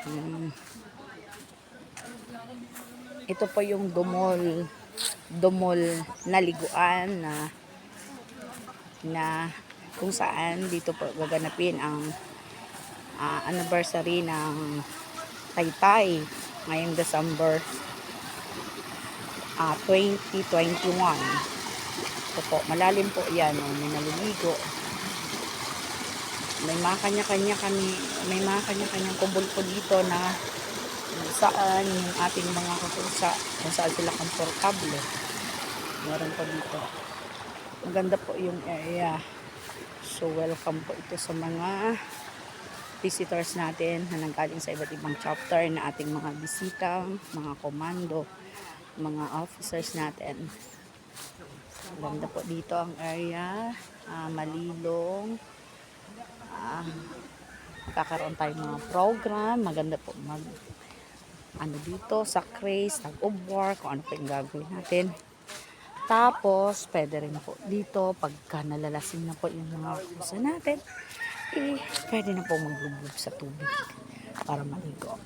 Hmm. Ito po yung dumol na liguan na kung saan dito po gaganapin ang anniversary ng Taytay ngayong December 2021. Ito po, malalim po yan. May naliligo. May mga kanya-kanyang kumbol po dito na saan yung ating mga kapusa, kung saan sila komportable. Meron po dito. Maganda po yung area. So, welcome po ito sa mga visitors natin na nanggaling sa iba't ibang chapter na ating mga bisita, mga komando, mga officers natin. Maganda po dito ang area. Malilong. Kakaroon tayo mga program. Maganda po dito sa craze, tag-of-war, kung ano po yung gagawin natin. Tapos, pwede rin po dito, pagka nalalasin na po yung mga kusa natin, pwede na po maglubog sa tubig para maligo.